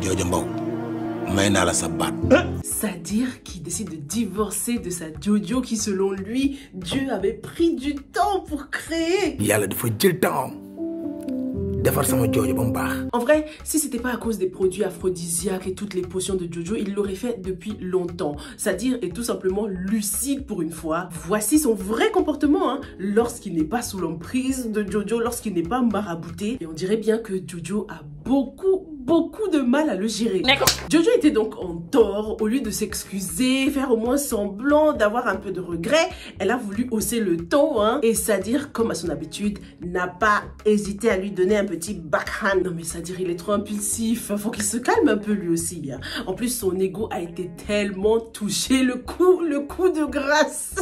Jojo Mbow, mayna la sa baat. C'est-à-dire qu'il décide de divorcer de sa Jojo qui, selon lui, Dieu avait pris du temps pour créer. Yàlla dafa jël temps defar sama Jojo ba mu baax. En vrai, si c'était pas à cause des produits aphrodisiaques et toutes les potions de Jojo, il l'aurait fait depuis longtemps. C'est-à-dire est tout simplement lucide pour une fois. Voici son vrai comportement lorsqu'il n'est pas sous l'emprise de Jojo, lorsqu'il n'est pas marabouté. Et on dirait bien que Jojo a beaucoup de mal à le gérer. Jojo était donc en tort. Au lieu de s'excuser, faire au moins semblant d'avoir un peu de regret, elle a voulu hausser le ton et c'est-à-dire, comme à son habitude, n'a pas hésité à lui donner un petit backhand. Non mais c'est-à-dire, il est trop impulsif. Faut qu'il se calme un peu lui aussi. En plus, son ego a été tellement touché. Le coup de grâce.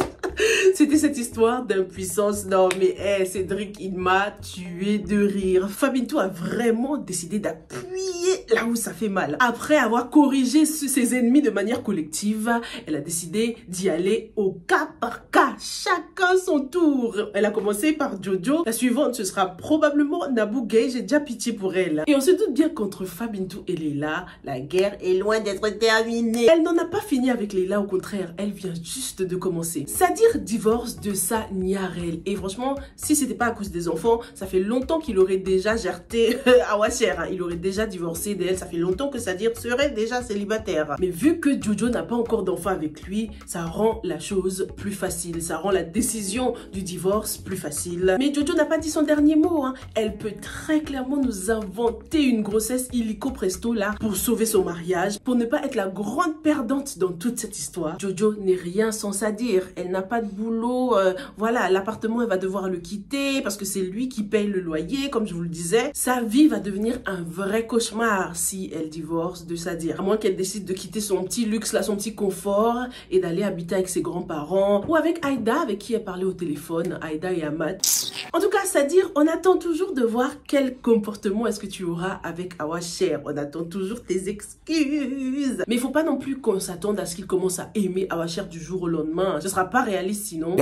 C'était cette histoire d'impuissance. Non mais Cédric, il m'a tué de rire. Fabinto a vraiment décidé d'appuyer là où ça fait mal. Après avoir corrigé ses ennemis de manière collective, elle a décidé d'y aller au cas par cas, chacun son tour. Elle a commencé par Jojo. La suivante, ce sera probablement Nabou Gay. J'ai déjà pitié pour elle. Et on se doute bien qu'entre Fabinto et Leila, la guerre est loin d'être terminée. Elle n'en a pas fini avec Leila, au contraire, elle vient juste de commencer. C'est-à-dire divorce de sa Niarel. Et franchement, si c'était pas à cause des enfants, ça fait longtemps qu'il aurait déjà gerté Awa Cher. Il aurait déjà divorcé d'elle. Ça fait longtemps que Sadir serait déjà célibataire. Mais vu que Jojo n'a pas encore d'enfant avec lui, ça rend la chose plus facile. Ça rend la décision du divorce plus facile. Mais Jojo n'a pas dit son dernier mot. Elle peut très clairement nous inventer une grossesse illico presto là pour sauver son mariage, pour ne pas être la grande perdante dans toute cette histoire. Jojo n'est rien sans Sadir. Elle n'a pas de boulot. Voilà, l'appartement, elle va devoir le quitter parce que c'est lui qui paye le loyer, comme je vous le disais. Sa vie va devenir un vrai cauchemar si elle divorce de Sadir. À moins qu'elle décide de quitter son petit luxe là, son petit confort et d'aller habiter avec ses grands-parents ou avec Aïda, avec qui elle parlait au téléphone, Aïda et Ahmad. En tout cas, Sadir, on attend toujours de voir quel comportement est-ce que tu auras avec Awa Cher. On attend toujours tes excuses. Mais il faut pas non plus qu'on s'attende à ce qu'il commence à aimer Awa Cher du jour au lendemain. Ce sera pas réaliste sinon.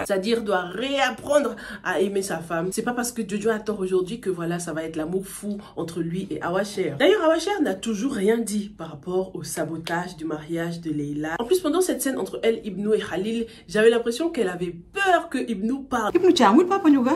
Sadir doit réapprendre à aimer sa femme. C'est pas parce que Jojo a tort aujourd'hui que voilà, ça va être l'amour fou entre lui et Awa Cher. D'ailleurs, Awa Cher n'a toujours rien dit par rapport au sabotage du mariage de Leila. En plus, pendant cette scène entre elle, Ibnou et Khalil, j'avais l'impression qu'elle avait peur que Ibnou parle.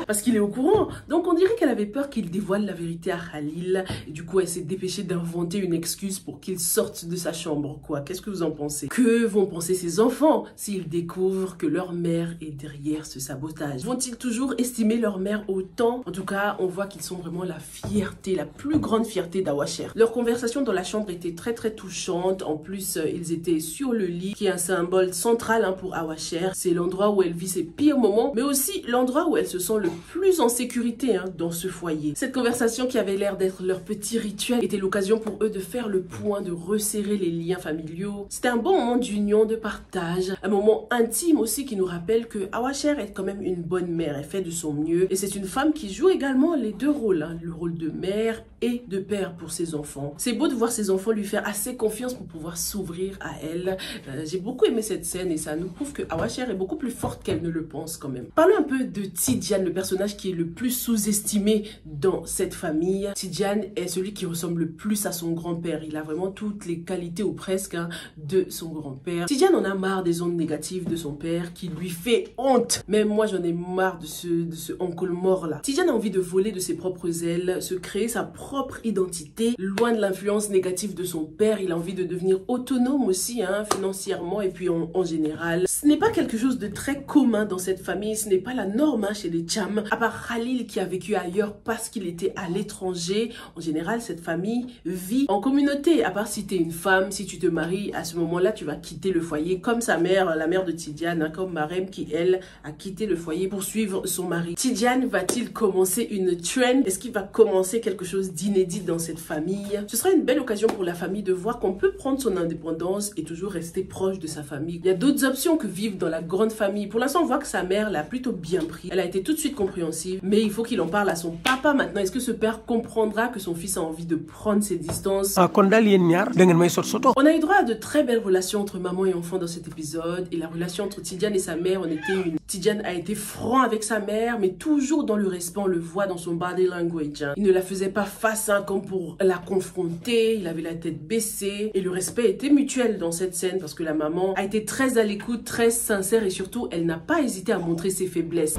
Parce qu'il est au courant. Donc on dirait qu'elle avait peur qu'il dévoile la vérité à Khalil. Et du coup, elle s'est dépêchée d'inventer une excuse pour qu'il sorte de sa chambre. Quoi? Qu'est-ce que vous en pensez? Que vont penser ses enfants s'ils découvrent que leur mère est derrière ce sabotage? Vont-ils toujours estimer leur mère autant? En tout cas, on voit qu'ils sont vraiment la fierté, la plus grande fierté d'Awa Cher. Leur conversation dans la chambre était très touchante. En plus, ils étaient sur le lit, qui est un symbole central pour Awa Cher. C'est l'endroit où elle vit ses pires moments, mais aussi l'endroit où elle se sent le plus en sécurité dans ce foyer. Cette conversation qui avait l'air d'être leur petit rituel était l'occasion pour eux de faire le point, de resserrer les liens familiaux. C'était un bon moment d'union, de partage, un moment intime aussi qui nous rappelle que Awa Cher est quand même une bonne mère. Elle fait de son mieux et c'est une femme qui joue également les deux rôles, le rôle de mère et de père pour ses enfants. C'est beau de voir ses enfants lui faire assez confiance pour pouvoir s'ouvrir à elle. J'ai beaucoup aimé cette scène et ça nous prouve que Awa Cher est beaucoup plus forte qu'elle ne le pense quand même. Parlons un peu de Tidiane, le personnage qui est le plus sous-estimé dans cette famille. Tidiane est celui qui ressemble le plus à son grand-père. Il a vraiment toutes les qualités ou presque de son grand-père. Tidiane en a marre des ondes négatives de son père qui lui fait honte. Même moi j'en ai marre de ce oncle mort là. Tidiane a envie de voler de ses propres ailes, se créer sa propre identité, loin de l'influence négative de son père. Il a envie de devenir autonome aussi financièrement et puis en général. Ce n'est pas quelque chose de très commun dans cette famille, ce n'est pas la norme chez les Cham. À part Khalil qui a vécu ailleurs parce qu'il était à l'étranger, en général cette famille vit en communauté. À part si tu es une femme, si tu te maries, à ce moment-là tu vas quitter le foyer comme sa mère, la mère de Tidiane, comme Marem qui elle a quitté le foyer pour suivre son mari. Tidiane va-t-il commencer une trend? Est-ce qu'il va commencer quelque chose d'inédit dans cette famille? Ce sera une belle occasion pour la famille de voir qu'on peut prendre son indépendance et toujours rester proche de sa famille. Il y a d'autres options que vivre dans la grande famille. Pour l'instant on voit que sa mère l'a plutôt bien pris. Elle a été tout de suite compréhensive, mais il faut qu'il en parle à son papa maintenant. Est-ce que ce père comprendra que son fils a envie de prendre ses distances? On a eu droit à de très belles relations entre maman et enfant dans cet épisode et la relation entre Tidiane et sa mère en était une. Tidiane a été franc avec sa mère, mais toujours dans le respect, on le voit dans son body language. Hein. Il ne la faisait pas face comme pour la confronter, il avait la tête baissée et le respect était mutuel dans cette scène parce que la maman a été très à l'écoute, très sincère et surtout, elle n'a pas hésité à montrer ses faiblesses.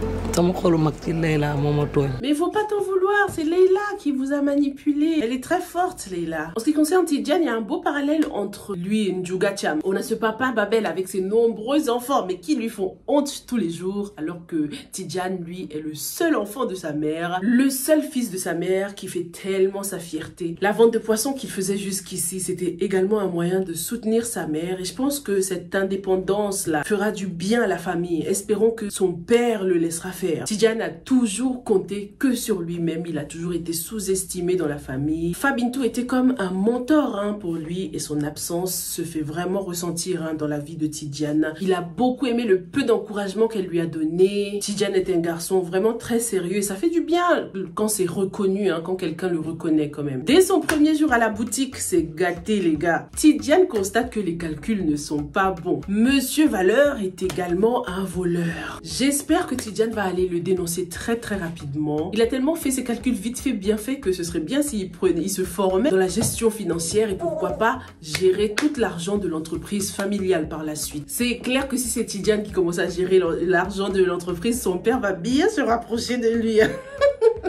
Mais il faut pas t'en vouloir, c'est Leila qui vous a manipulé. Elle est très forte, Leila. En ce qui concerne Tidiane, il y a un beau parallèle entre lui et Ndiouga Thiam. On a ce papa Babel avec ses nombreux enfants, mais qui lui font honte tous les jours, alors que Tidiane, lui, est le seul enfant de sa mère, le seul fils de sa mère qui fait tellement sa fierté. La vente de poissons qu'il faisait jusqu'ici, c'était également un moyen de soutenir sa mère et je pense que cette indépendance-là fera du bien à la famille. Espérons que son père le laissera faire. Tidiane a toujours compté que sur lui-même, il a toujours été sous-estimé dans la famille. Fabintou était comme un mentor pour lui et son absence se fait vraiment ressentir dans la vie de Tidiane. Il a beaucoup aimé le peu d'encouragement qu'elle lui a donné. Tidiane est un garçon vraiment très sérieux et ça fait du bien quand c'est reconnu, quand quelqu'un le reconnaît quand même. Dès son premier jour à la boutique, c'est gâté les gars. Tidiane constate que les calculs ne sont pas bons. Monsieur Valeur est également un voleur. J'espère que Tidiane va aller le dénoncer très rapidement. Il a tellement fait ses calculs vite fait, bien fait que ce serait bien s'il se formait dans la gestion financière et pourquoi pas gérer tout l'argent de l'entreprise familiale par la suite. C'est clair que si c'est Tidiane qui commence à gérer l'argent de l'entreprise, son père va bien se rapprocher de lui.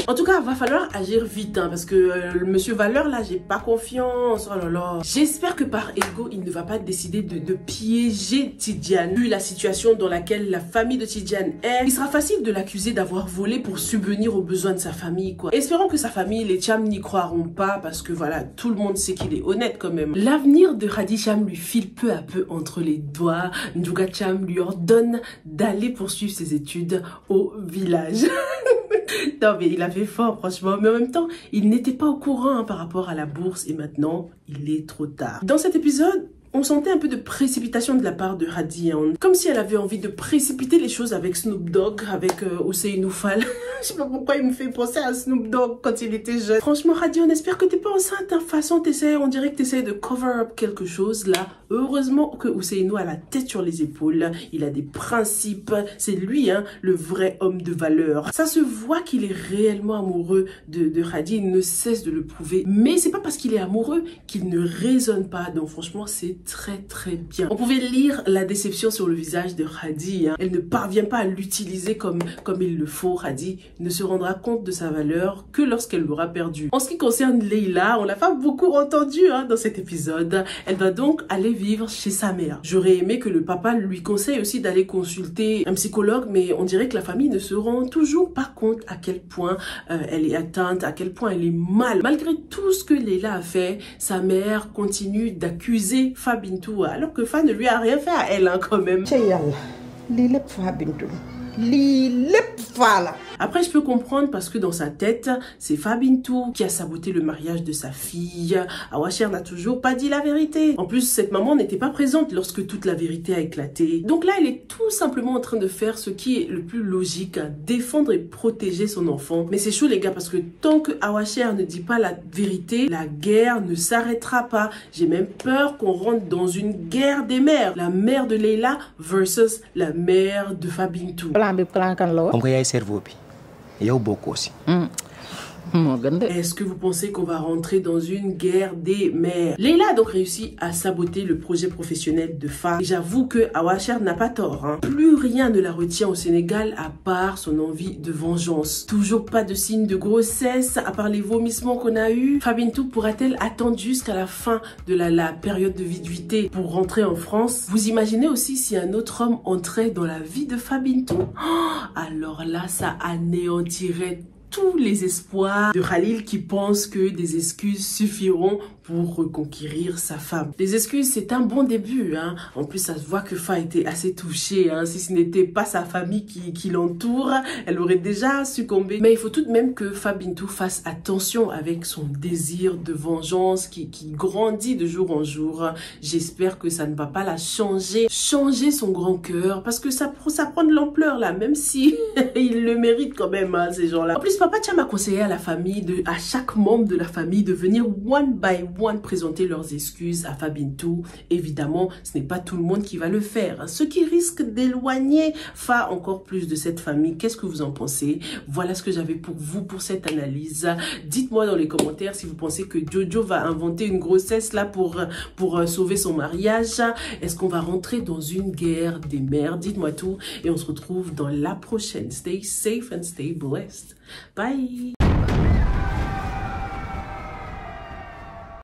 En tout cas, il va falloir agir vite parce que monsieur Valeur là, j'ai pas confiance. Oh là là. J'espère que par ego, il ne va pas décider de piéger Tidiane. Vu la situation dans laquelle la famille de Tidiane est, il sera facile de l'accuser d'avoir volé pour subvenir aux besoins de sa famille quoi. Espérons que sa famille, les Thiam, n'y croiront pas parce que voilà, tout le monde sait qu'il est honnête quand même. L'avenir de Hadi Thiam lui file peu à peu entre les doigts. Ndiouga Thiam lui ordonne d'aller poursuivre ses études au village. Non mais il a fait fort franchement, mais en même temps il n'était pas au courant par rapport à la bourse et maintenant il est trop tard. Dans cet épisode, on sentait un peu de précipitation de la part de Hadi, comme si elle avait envie de précipiter les choses avec Snoop Dogg, avec Ousseynou Fall. Je sais pas pourquoi il me fait penser à Snoop Dogg quand il était jeune. Franchement Hadi, on espère que t'es pas enceinte. De toute façon, on dirait que t'essayes de cover up quelque chose là. Heureusement que Ousseynou a la tête sur les épaules, il a des principes, c'est lui le vrai homme de valeur. Ça se voit qu'il est réellement amoureux de Hadi, il ne cesse de le prouver. Mais c'est pas parce qu'il est amoureux qu'il ne raisonne pas, donc franchement c'est très bien. On pouvait lire la déception sur le visage de Hadi. Elle ne parvient pas à l'utiliser comme il le faut. Hadi ne se rendra compte de sa valeur que lorsqu'elle l'aura perdue. En ce qui concerne Leila, on l'a pas beaucoup entendu dans cet épisode. Elle va donc aller vivre chez sa mère. J'aurais aimé que le papa lui conseille aussi d'aller consulter un psychologue, mais on dirait que la famille ne se rend toujours pas compte à quel point elle est atteinte, à quel point elle est mal. Malgré tout ce que Leila a fait, sa mère continue d'accuser Fabintou, alors que Fa ne lui a rien fait à elle quand même. Après, je peux comprendre parce que dans sa tête, c'est Fabintou qui a saboté le mariage de sa fille. Awa Cher n'a toujours pas dit la vérité. En plus, cette maman n'était pas présente lorsque toute la vérité a éclaté. Donc là, elle est tout simplement en train de faire ce qui est le plus logique, défendre et protéger son enfant. Mais c'est chaud les gars, parce que tant que Awa Cher ne dit pas la vérité, la guerre ne s'arrêtera pas. J'ai même peur qu'on rentre dans une guerre des mères. La mère de Leila versus la mère de Fabintou. Est-ce que vous pensez qu'on va rentrer dans une guerre des mères? Leila a donc réussi à saboter le projet professionnel de Fa. J'avoue que Awa Cher n'a pas tort. Plus rien ne la retient au Sénégal à part son envie de vengeance. Toujours pas de signe de grossesse à part les vomissements qu'on a eu. Fabintou pourra-t-elle attendre jusqu'à la fin de la période de viduité pour rentrer en France? Vous imaginez aussi si un autre homme entrait dans la vie de Fabintou? Alors là, ça anéantirait tous les espoirs de Khalil qui pense que des excuses suffiront pour reconquérir sa femme. Les excuses, c'est un bon début. En plus, ça se voit que Fa était assez touchée. Si ce n'était pas sa famille qui l'entoure, elle aurait déjà succombé. Mais il faut tout de même que Fabintou fasse attention avec son désir de vengeance qui grandit de jour en jour. J'espère que ça ne va pas la changer son grand cœur, parce que ça prend de l'ampleur là, même si ils le méritent quand même, ces gens-là. En plus, Papa Thiam a conseillé à la famille, à chaque membre de la famille de venir one by one présenter leurs excuses à Fabintou. Évidemment, ce n'est pas tout le monde qui va le faire, ce qui risque d'éloigner Fa encore plus de cette famille. Qu'est-ce que vous en pensez? Voilà ce que j'avais pour vous pour cette analyse. Dites-moi dans les commentaires si vous pensez que Jojo va inventer une grossesse là pour sauver son mariage. Est-ce qu'on va rentrer dans une guerre des mères? Dites-moi tout et on se retrouve dans la prochaine. Stay safe and stay blessed. Bye.